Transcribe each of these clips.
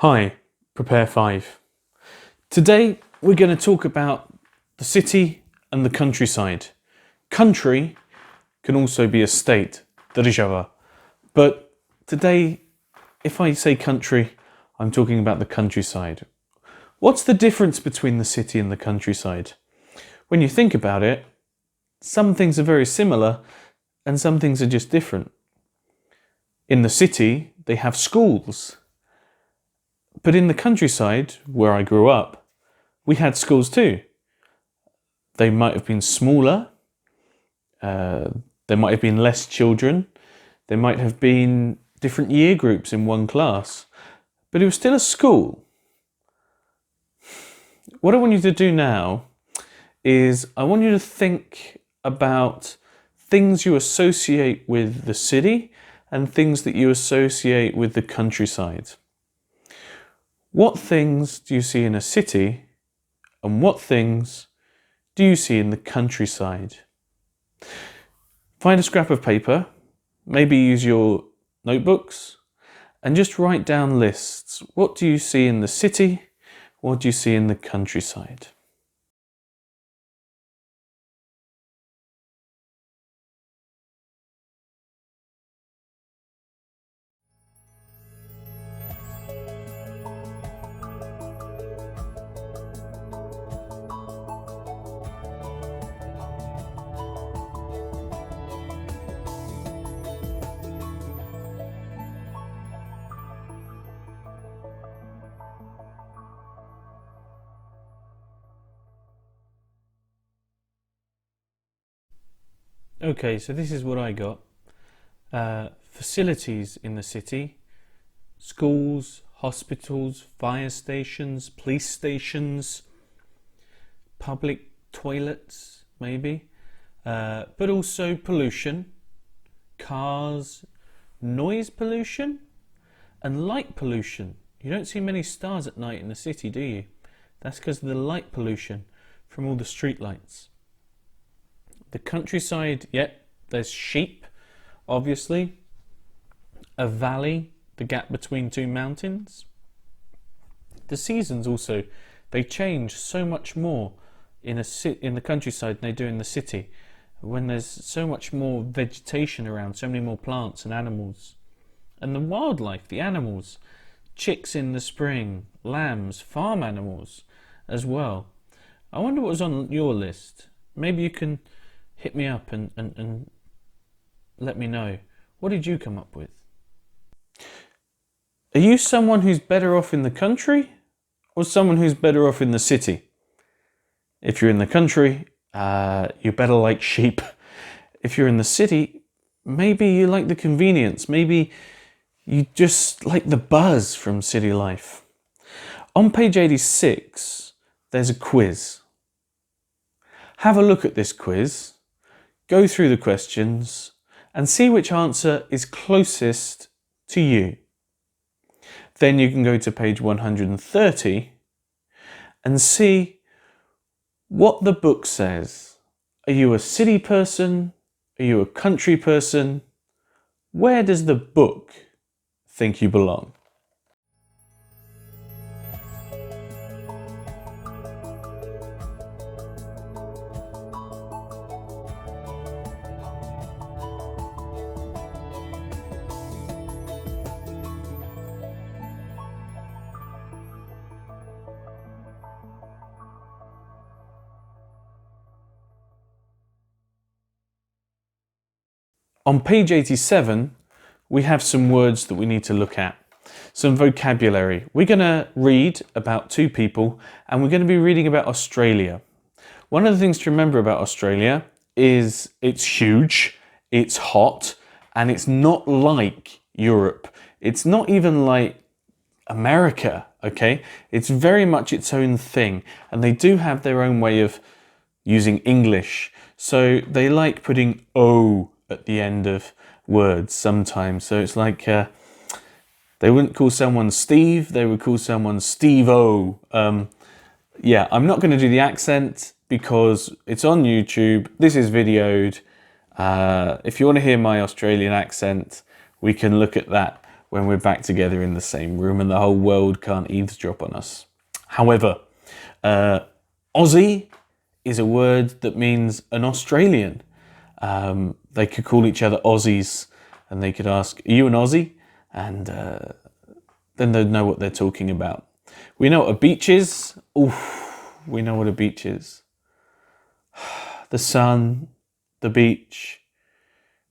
Hi, Prepare 5. Today we're going to talk about the city and the countryside. Country can also be a state, država. But today, if I say country, I'm talking about the countryside. What's the difference between the city and the countryside? When you think about it, some things are very similar and some things are just different. In the city, they have schools. But in the countryside, where I grew up, we had schools too. They might have been smaller, there might have been less children, there might have been different year groups in one class, but it was still a school. What I want you to do now is I want you to think about things you associate with the city and things that you associate with the countryside. What things do you see in a city and what things do you see in the countryside? Find a scrap of paper, maybe use your notebooks, and just write down lists. What do you see in the city? What do you see in the countryside? Okay, so this is what I got. Facilities in the city, schools, hospitals, fire stations, police stations, public toilets, maybe, but also pollution, cars, noise pollution, and light pollution. You don't see many stars at night in the city, do you? That's because of the light pollution from all the street lights. The countryside, there's sheep, obviously. A valley, the gap between two mountains. The seasons also, they change so much more in the countryside than they do in the city. When there's so much more vegetation around, so many more plants and animals. And the wildlife, the animals, chicks in the spring, lambs, farm animals as well. I wonder what was on your list. Maybe you can hit me up and let me know. What did you come up with? Are you someone who's better off in the country or someone who's better off in the city? If you're in the country, you're better like sheep. If you're in the city, maybe you like the convenience. Maybe you just like the buzz from city life. On page 86, there's a quiz. Have a look at this quiz. Go through the questions and see which answer is closest to you. Then you can go to page 130 and see what the book says. Are you a city person? Are you a country person? Where does the book think you belong? On page 87, we have some words that we need to look at, some vocabulary. We're going to read about two people and we're going to be reading about Australia. One of the things to remember about Australia is it's huge, it's hot, and it's not like Europe. It's not even like America, okay? It's very much its own thing, and they do have their own way of using English. So they like putting O at the end of words sometimes. So it's like they wouldn't call someone Steve, they would call someone Steve-O. Yeah, I'm not going to do the accent because it's on YouTube. This is videoed. If you want to hear my Australian accent, we can look at that. when we're back together in the same room and the whole world can't eavesdrop on us. However, Aussie is a word that means an Australian. They could call each other Aussies and they could ask, "Are you an Aussie?" And then they'd know what they're talking about. We know what a beach is. Oof, we know what a beach is. The sun, the beach,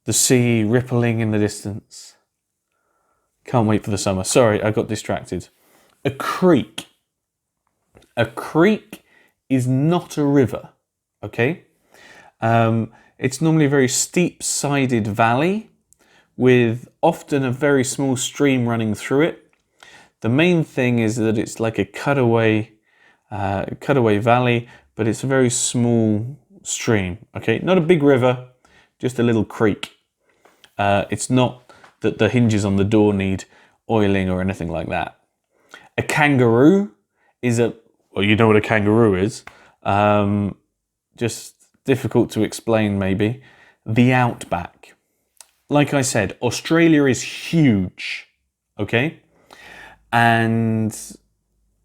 the sea rippling in the distance. Can't wait for the summer. Sorry, I got distracted. A creek. A creek is not a river, okay? It's normally a very steep-sided valley with often a very small stream running through it. The main thing is that it's like a cutaway valley, but it's a very small stream, okay? Not a big river, just a little creek. It's not that the hinges on the door need oiling or anything like that. A kangaroo is well, you know what a kangaroo is. Just difficult to explain maybe. The outback. Like I said, Australia is huge, okay? And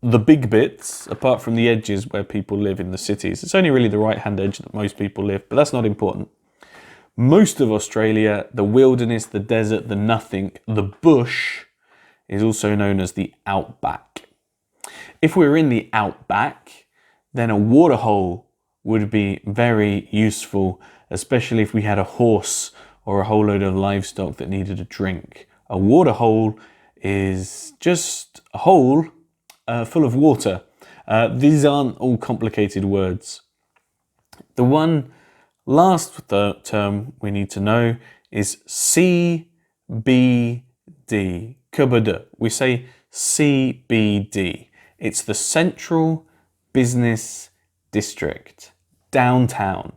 the big bits, apart from the edges where people live in the cities, it's only really the right-hand edge that most people live, but that's not important. Most of Australia, the wilderness, the desert, the nothing, the bush, is also known as the outback. If we're in the outback, then a waterhole would be very useful, especially if we had a horse or a whole load of livestock that needed a drink. A waterhole is just a hole full of water. These aren't all complicated words. The one last term we need to know is CBD. CBD. We say CBD. It's the Central Business District, downtown.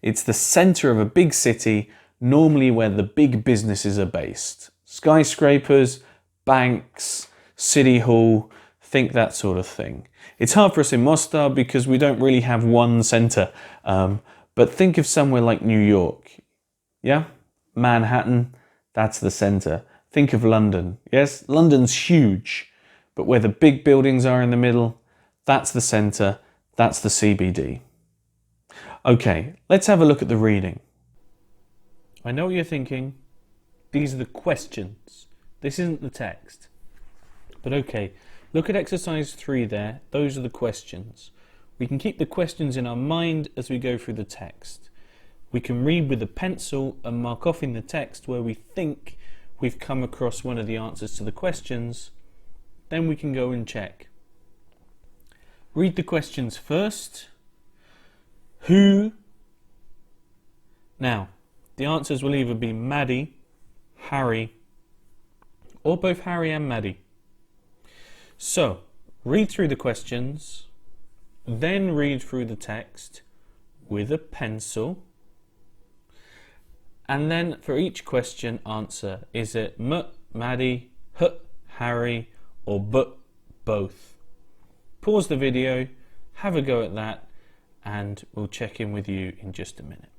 It's the center of a big city, normally where the big businesses are based. Skyscrapers, banks, city hall, think that sort of thing. It's hard for us in Mostar because we don't really have one center, but think of somewhere like New York, yeah? Manhattan, that's the center. Think of London, yes? London's huge, but where the big buildings are in the middle, that's the center, that's the CBD. Okay, let's have a look at the reading. I know what you're thinking. These are the questions. This isn't the text. But okay, look at exercise 3 there. Those are the questions. We can keep the questions in our mind as we go through the text. We can read with a pencil and mark off in the text where we think we've come across one of the answers to the questions. Then we can go and check. Read the questions first. Who? Now, the answers will either be Maddie, Harry, or both Harry and Maddie. So, read through the questions, then read through the text with a pencil, and then for each question answer, is it M, Maddie, H, Harry, or B, both? Pause the video, have a go at that, and we'll check in with you in just a minute.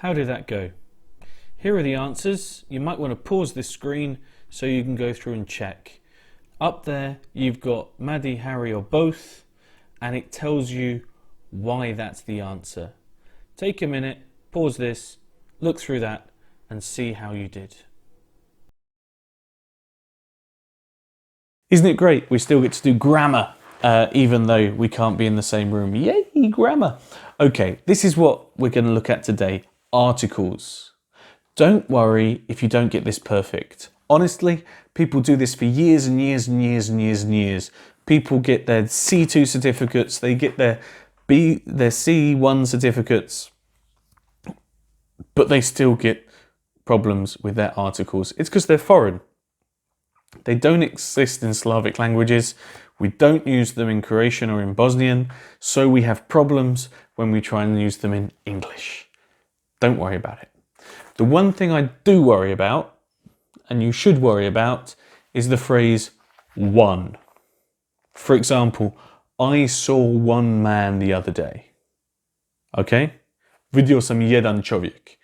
How did that go? Here are the answers. You might want to pause this screen so you can go through and check. Up there you've got Maddie, Harry or both, and it tells you why that's the answer. Take a minute, pause this, look through that and see how you did. Isn't it great? We still get to do grammar even though we can't be in the same room. Yay, grammar! Okay, this is what we're going to look at today. Articles. Don't worry if you don't get this perfect. Honestly, people do this for years and years and years and years and years. People get their C2 certificates, they get their C1 certificates, but they still get problems with their articles. It's because they're foreign. They don't exist in Slavic languages. We don't use them in Croatian or in Bosnian, so we have problems when we try and use them in English. Don't worry about it. The one thing I do worry about, and you should worry about, is the phrase one. For example, I saw one man the other day. Okay? Vidio sam jedan čovjek.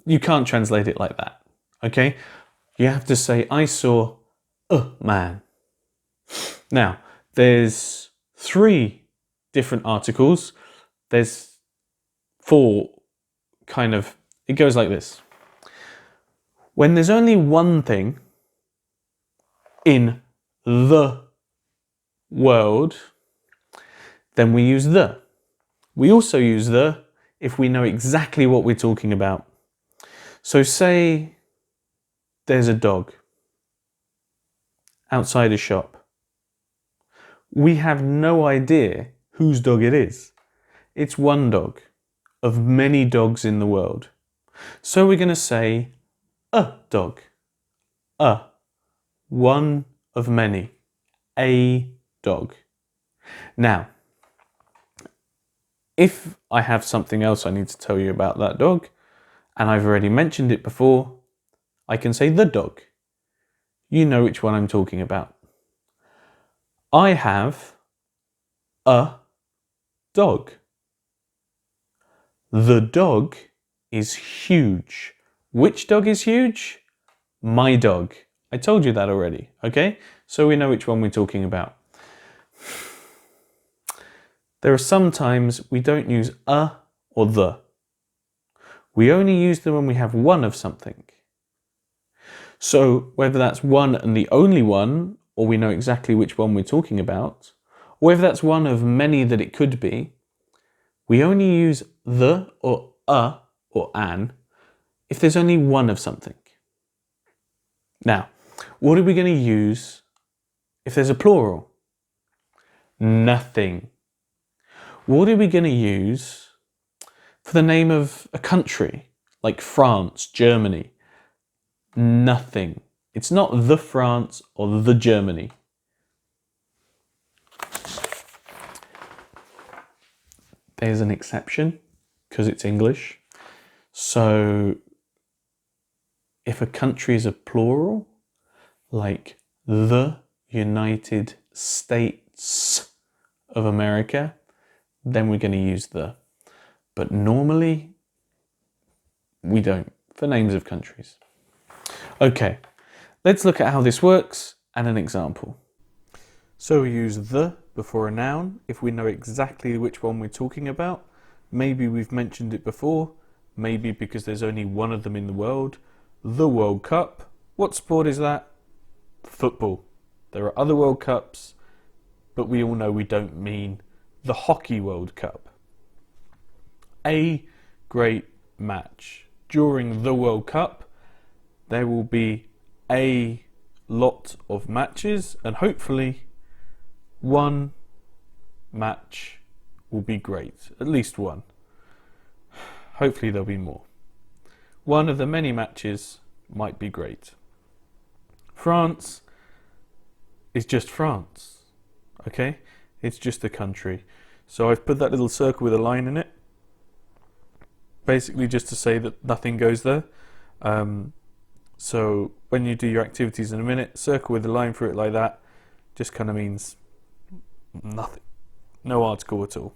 You can't translate it like that. Okay? You have to say, I saw a man. Now, there's 3 different articles. There's 4 kind of, it goes like this. When there's only one thing in the world, then we use the. We also use the if we know exactly what we're talking about. So say there's a dog outside a shop. We have no idea whose dog it is. It's one dog of many dogs in the world. So we're going to say a dog. A. One of many. A dog. Now, if I have something else I need to tell you about that dog, and I've already mentioned it before, I can say the dog. You know which one I'm talking about. I have a dog. The dog is huge. Which dog is huge? My dog. I told you that already, okay? So we know which one we're talking about. There are some times we don't use a or the. We only use them when we have one of something. So whether that's one and the only one, or we know exactly which one we're talking about, or whether that's one of many that it could be, we only use the or a or an if there's only one of something. Now, what are we going to use if there's a plural? Nothing. What are we going to use for the name of a country, like France, Germany? Nothing. It's not the France or the Germany. There's an exception, because it's English. So, if a country is a plural, like the United States of America, then we're going to use the. But normally, we don't, for names of countries. Okay, let's look at how this works and an example. So we use the before a noun if we know exactly which one we're talking about. Maybe we've mentioned it before, maybe because there's only one of them in the world. The World Cup. What sport is that? Football. There are other World Cups, but we all know we don't mean the Hockey World Cup. A great match. During the World Cup, there will be a lot of matches, and hopefully one match will be great. At least one. Hopefully there'll be more. One of the many matches might be great. France is just France. Okay? It's just a country. So I've put that little circle with a line in it. Basically just to say that nothing goes there. So when you do your activities in a minute, circle with a line through it like that. Just kind of means nothing. No article at all.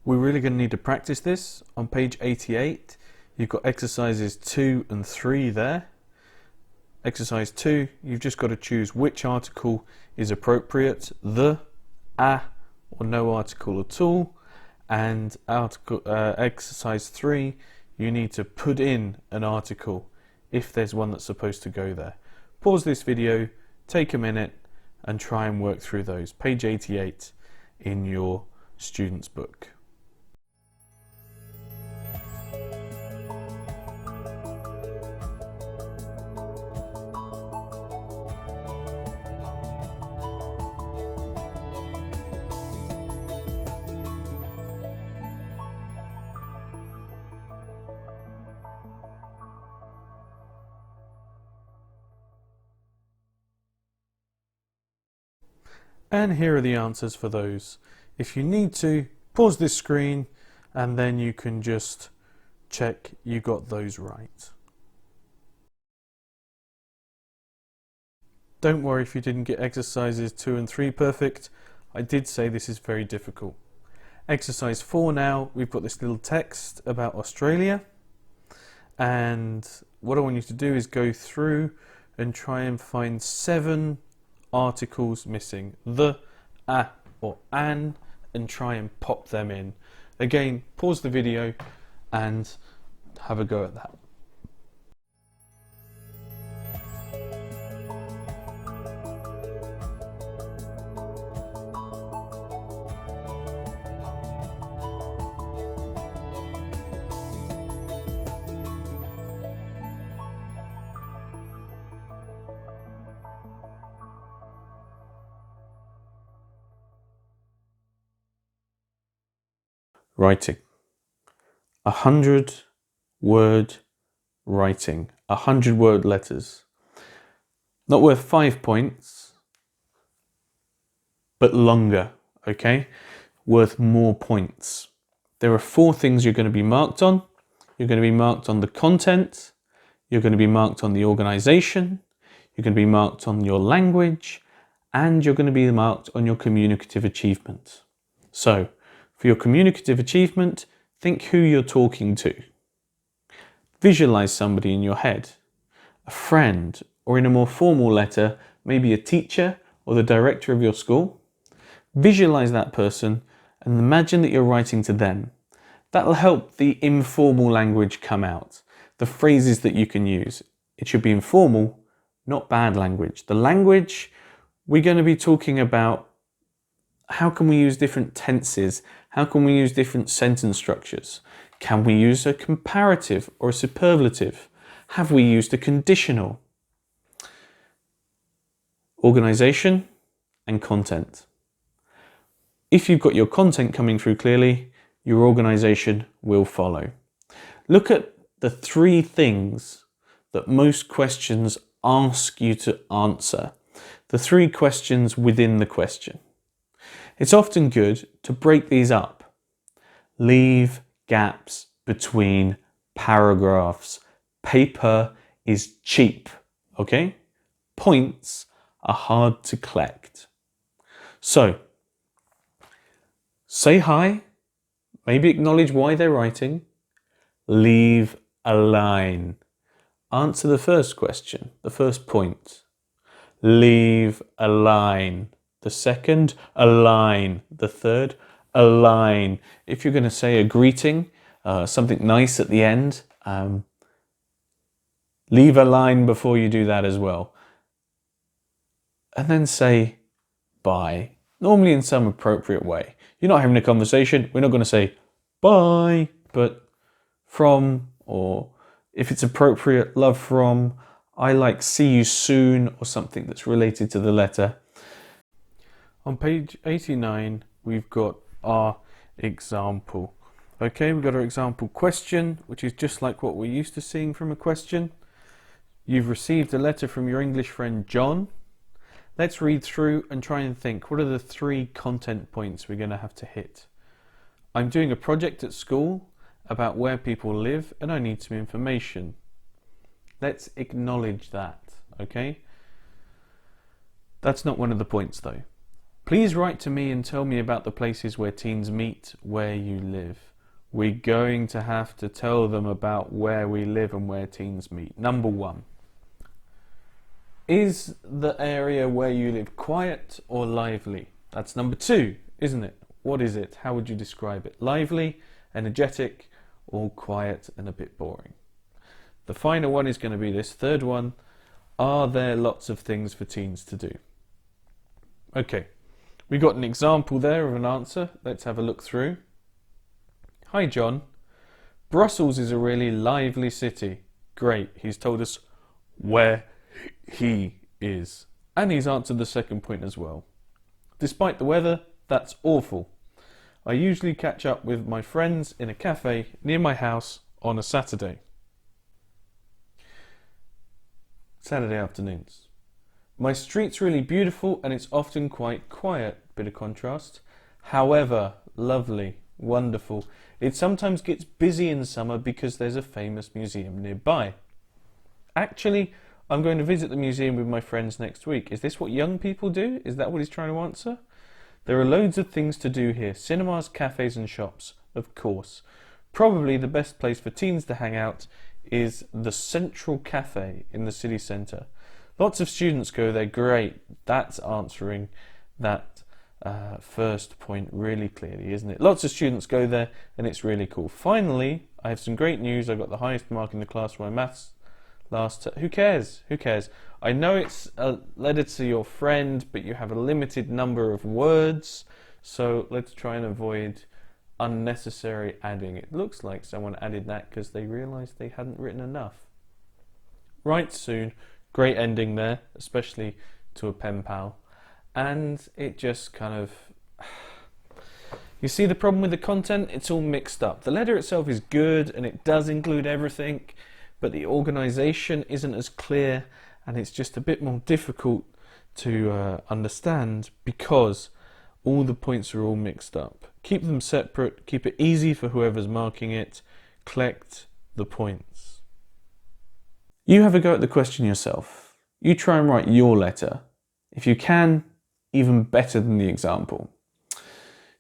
We're really going to need to practice this. On page 88, you've got exercises 2 and 3 there. Exercise 2, you've just got to choose which article is appropriate, the, a, or no article at all. And exercise 3, you need to put in an article if there's one that's supposed to go there. Pause this video, take a minute, and try and work through those. Page 88 in your student's book. And here are the answers for those. If you need to, pause this screen and then you can just check you got those right. Don't worry if you didn't get exercises 2 and 3 perfect. I did say this is very difficult. Exercise 4 now, we've got this little text about Australia. And what I want you to do is go through and try and find 7 articles missing. The, a, or an, and try and pop them in. Again, pause the video and have a go at that. Writing. 100-word writing. 100-word letters. Not worth 5 points, but longer, okay? Worth more points. There are 4 things you're going to be marked on. You're going to be marked on the content. You're going to be marked on the organization. You're going to be marked on your language. And you're going to be marked on your communicative achievement. So, for your communicative achievement, think who you're talking to. Visualize somebody in your head, a friend, or in a more formal letter, maybe a teacher or the director of your school. Visualize that person and imagine that you're writing to them. That'll help the informal language come out, the phrases that you can use. It should be informal, not bad language. The language, we're going to be talking about how can we use different tenses? How can we use different sentence structures? Can we use a comparative or a superlative? Have we used a conditional? Organization and content. If you've got your content coming through clearly, your organization will follow. Look at the 3 things that most questions ask you to answer. The 3 questions within the question. It's often good to break these up. Leave gaps between paragraphs. Paper is cheap, okay? Points are hard to collect. So, say hi, maybe acknowledge why they're writing, leave a line. Answer the first question, the first point. Leave a line. The second, a line. The third, a line. If you're going to say a greeting, something nice at the end, leave a line before you do that as well. And then say bye, normally in some appropriate way. You're not having a conversation, we're not going to say bye, but from, or if it's appropriate, love from. I like see you soon, or something that's related to the letter. On page 89, we've got our example. Okay, we've got our example question, which is just like what we're used to seeing from a question. You've received a letter from your English friend John. Let's read through and try and think, what are the 3 content points we're going to have to hit? I'm doing a project at school about where people live and I need some information. Let's acknowledge that, okay? That's not one of the points though. Please write to me and tell me about the places where teens meet, where you live. We're going to have to tell them about where we live and where teens meet. Number 1. Is the area where you live quiet or lively? That's number 2, isn't it? What is it? How would you describe it? Lively, energetic, or quiet and a bit boring? The final one is going to be this third one. Are there lots of things for teens to do? Okay. We got an example there of an answer. Let's have a look through. Hi John. Brussels is a really lively city. Great. He's told us where he is. And he's answered the second point as well. Despite the weather, that's awful. I usually catch up with my friends in a cafe near my house on a Saturday. Saturday afternoons. My street's really beautiful and it's often quite quiet, bit of contrast. However, lovely, wonderful. It sometimes gets busy in summer because there's a famous museum nearby. Actually, I'm going to visit the museum with my friends next week. Is this what young people do? Is that what he's trying to answer? There are loads of things to do here. Cinemas, cafes and shops, of course. Probably the best place for teens to hang out is the Central Cafe in the city centre. Lots of students go there. Great. That's answering that first point really clearly, isn't it? Lots of students go there and it's really cool. Finally, I have some great news. I got the highest mark in the class for my maths last term. Who cares? Who cares? I know it's a letter to your friend, but you have a limited number of words, so let's try and avoid unnecessary adding. It looks like someone added that because they realised they hadn't written enough. Right soon. Great ending there, especially to a pen pal. And it just kind of... You see the problem with the content? It's all mixed up. The letter itself is good and it does include everything, but the organisation isn't as clear and it's just a bit more difficult to understand because all the points are all mixed up. Keep them separate, keep it easy for whoever's marking it, collect the points. You have a go at the question yourself. You try and write your letter. If you can, even better than the example.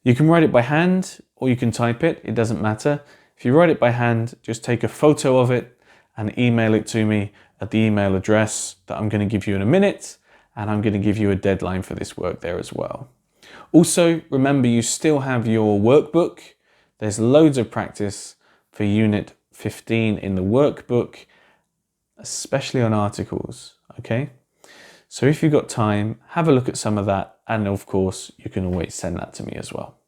You can write it by hand or you can type it, it doesn't matter. If you write it by hand, just take a photo of it and email it to me at the email address that I'm going to give you in a minute, and I'm going to give you a deadline for this work there as well. Also, remember you still have your workbook. There's loads of practice for Unit 15 in the workbook, especially on articles, okay? So if you've got time, have a look at some of that, and of course, you can always send that to me as well.